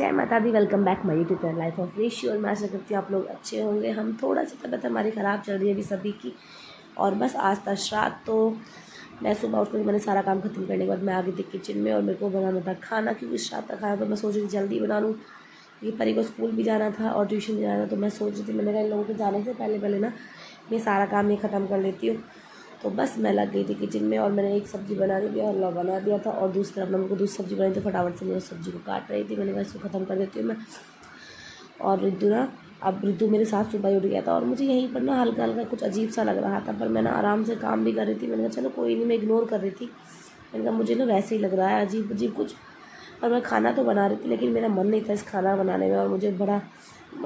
जय माता दी। Welcome back my YouTube channel life of Rishi. और मैं आशा करती हूँ आप लोग अच्छे होंगे। हम थोड़ा सा तबीयत हमारी ख़राब चल रही है अभी सभी की। और बस आज था श्राद्ध, तो मैं सुबह उठकर मैंने सारा काम खत्म करने के बाद मैं आ गई थी किचन में और मेरे को बनाना था खाना, क्योंकि श्राद्ध का खाना तो मैं सोच रही थी जल्दी बना लूँ। ये परी को स्कूल भी जाना था और ट्यूशन भी जाना था, तो मैं सोच रही थी मैंने कहा इन लोगों के जाने से पहले ना मैं सारा काम ये ख़त्म कर लेती हूँ। तो बस मैं लग गई थी किचन में और मैंने एक सब्ज़ी बना दी और हलवा बना दिया था, और दूसरी तरफ मेरे को दूसरी सब्ज़ी बनाई थी। फटाफट से मैं उस सब्ज़ी को काट रही थी, मैंने कहा इसको ख़त्म कर देती हूँ मैं। और रिद्धू मेरे साथ सुबह उठ गया था और मुझे यहीं पर ना हल्का हल्का कुछ अजीब सा लग रहा था, पर मैं ना आराम से काम भी कर रही थी। मैंने कहा चलो कोई नहीं, मैं इग्नोर कर रही थी। मैंने कहा मुझे ना वैसे ही लग रहा है अजीब अजीब कुछ। और मैं खाना तो बना रही थी लेकिन मेरा मन नहीं था इस खाना बनाने में, और मुझे बड़ा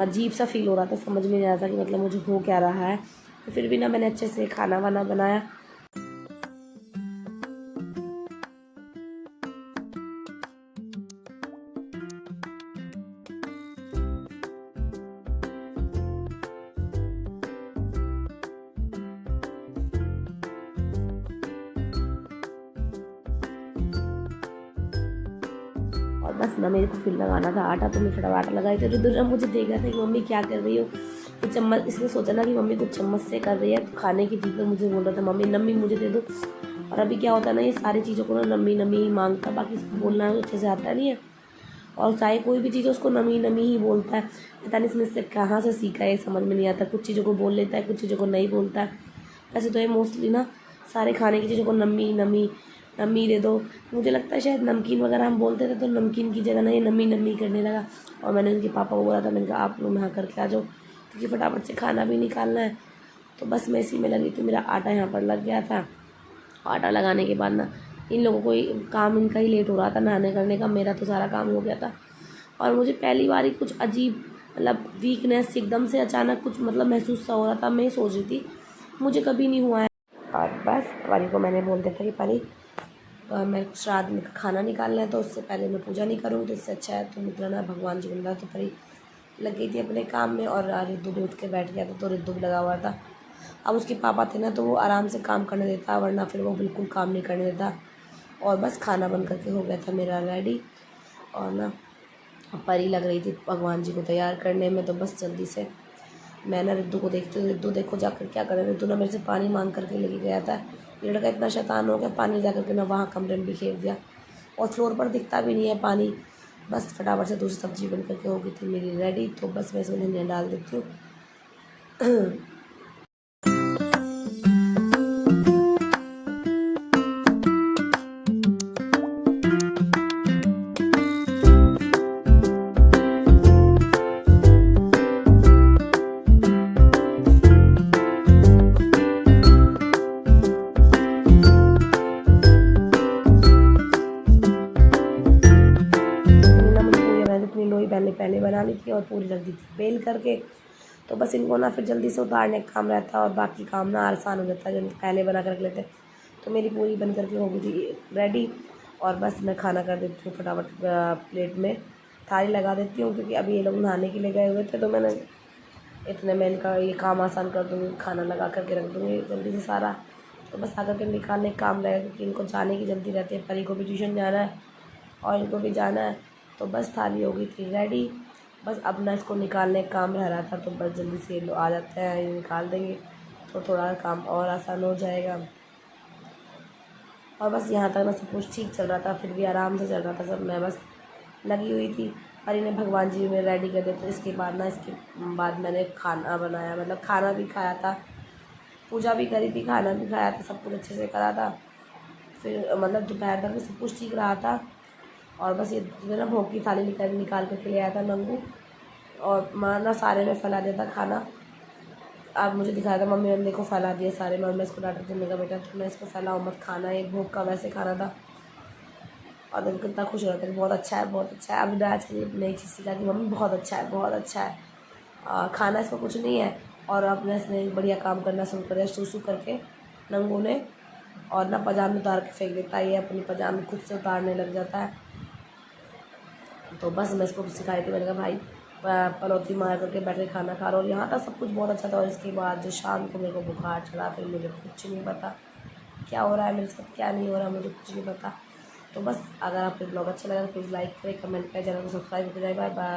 अजीब सा फील हो रहा था, समझ में नहीं आ रहा था कि मतलब मुझे हो क्या रहा है। तो फिर भी ना मैंने अच्छे से खाना वाना बनाया। और बस ना मेरे को फिर लगाना था आटा, तो मैं फटाफट आटा लगाई थी। रिद्धू ने मुझे देखा था कि मम्मी क्या कर रही हो। ये चम्मच, इसने सोचा ना कि मम्मी कुछ चम्मच से कर रही है, तो खाने की चीज़ पर मुझे बोल रहा था मम्मी नम्मी मुझे दे दो। और अभी क्या होता है ना, ये सारी चीज़ों को ना नम्मी नम्मी ही मांगता, बाकी इसको बोलना अच्छे से आता नहीं है। और चाहे कोई भी चीज़ उसको नमी नमी ही बोलता है। पता नहीं इसने इससे कहाँ से सीखा है, समझ में नहीं आता। कुछ चीज़ों को बोल लेता है, कुछ चीज़ों को नहीं बोलता है। वैसे तो ये मोस्टली ना सारे खाने की चीज़ों को नमी नमी नमी दे दो। मुझे लगता है शायद नमकीन वगैरह हम बोलते थे, तो नमकीन की जगह ना ये नमी नमी करने लगा। और मैंने उनके पापा को बोला था, मैंने कहा आप लोग नहा करके आ जाओ, क्योंकि फटाफट से खाना भी निकालना है। तो बस मैं इसी में लगी थी। मेरा आटा यहाँ पर लग गया था। आटा लगाने के बाद ना इन लोगों को काम इनका ही लेट हो रहा था नहाने करने का, मेरा तो सारा काम हो गया था। और मुझे पहली बार ही कुछ अजीब मतलब वीकनेस एकदम से अचानक कुछ मतलब महसूस सा हो रहा था। मैं सोच रही थी मुझे कभी नहीं हुआ है। और बस परी को मैंने बोल दिया था कि परी तो मैं श्राद्ध में खाना निकालना है, तो उससे पहले मैं पूजा नहीं करूँगी, तो इससे अच्छा है तुम इतना ना भगवान जी को। तो परी लग गई थी अपने काम में और रिद्धू भी उठ के बैठ गया था, तो रिद्धू भी लगा हुआ था। अब उसके पापा थे ना, तो वो आराम से काम करने देता, वरना फिर वो बिल्कुल काम नहीं करने देता। और बस खाना बन करके हो गया था मेरा रेडी। और ना परी लग रही थी भगवान जी को तैयार करने में, तो बस जल्दी से मैं ना रिद्धू को देखती हूँ। रिद्धू देखो जाकर क्या करे, रिद्धू ना मेरे से पानी मांग करके लेके गया था। ये लड़का इतना शैतान हो गया, पानी जा करके ना वहाँ कमरे में बिखेर दिया, और फ्लोर पर दिखता भी नहीं है पानी। बस फटाफट से दूसरी सब्जी बन करके हो गई थी मेरी रेडी, तो बस मैं इसमें धनिया डाल देती हूँ। इतनी लोई पहले बना ली थी और पूरी रख दी थी बेल करके। तो बस इनको ना फिर जल्दी से उतारने का काम रहता है और बाकी काम ना आसान हो जाता है जल्दी पहले बना कर रख लेते। तो मेरी पूरी बन करके हो गई थी रेडी। और बस मैं खाना कर देती हूँ फटाफट, प्लेट में थाली लगा देती हूँ, क्योंकि अभी ये लोग नहाने के लिए गए हुए थे। तो मैंने इतने में इनका ये काम आसान कर दूँगी, खाना लगा करके रख दूँगी जल्दी से सारा। तो बस आकर के निकालने का काम रहेगा, क्योंकि इनको जाने की जल्दी रहती है। परी को भी ट्यूशन जाना है और इनको भी जाना है। तो बस थाली हो गई थी रेडी। बस अब ना इसको निकालने का काम रह रहा था, तो बस जल्दी से ये लोग आ जाते हैं, ये निकाल देंगे तो थोड़ा काम और आसान हो जाएगा। और बस यहाँ तक ना सब कुछ ठीक चल रहा था, फिर भी आराम से चल रहा था सब। मैं बस लगी हुई थी। और इन्हें भगवान जी में रेडी कर देते। इसके बाद मैंने खाना बनाया, मतलब खाना भी खाया था, पूजा भी करी थी, खाना भी खाया था, सब कुछ अच्छे से करा था। फिर मतलब दोपहर तक सब कुछ ठीक रहा था। और बस ये ना भोग की थाली निकाल करके ले आया था नंगू, और माँ ना सारे में फैला दिया था खाना। अब मुझे दिखाया था मम्मी ने, देखो फैला दिया सारे में। और मैं इसको डांटा थी, मेरा बेटा तुमने इसको फैलाओ मत, खाना ये भोग का वैसे खाना था। और देखो कितना खुश हो रहा था कि बहुत अच्छा है बहुत अच्छा है। अब आज के लिए नई चीज़ सीखा कि मम्मी बहुत अच्छा है बहुत अच्छा है। खाना इसको कुछ नहीं है। और अपने इसने बढ़िया काम करना शुरू कर दिया, सूसू करके नंगू ने। और ना पजामे उतार के फेंक देता है, ये अपनी पजामे खुद से उतारने लग जाता है। तो बस मैं इसको सिखाई थी, मैंने कहा भाई पलौती मार करके बैठे खाना खा रहा। और यहाँ तक सब कुछ बहुत अच्छा था। और इसके बाद जो शाम को मेरे को बुखार चढ़ा, फिर मुझे कुछ नहीं पता क्या हो रहा है मेरे साथ, क्या नहीं हो रहा, मुझे कुछ नहीं पता। तो बस अगर आपको ब्लॉग अच्छा लगा तो प्लीज़ लाइक करें, कमेंट करें, चैनल को सब्सक्राइब करें। Bye bye.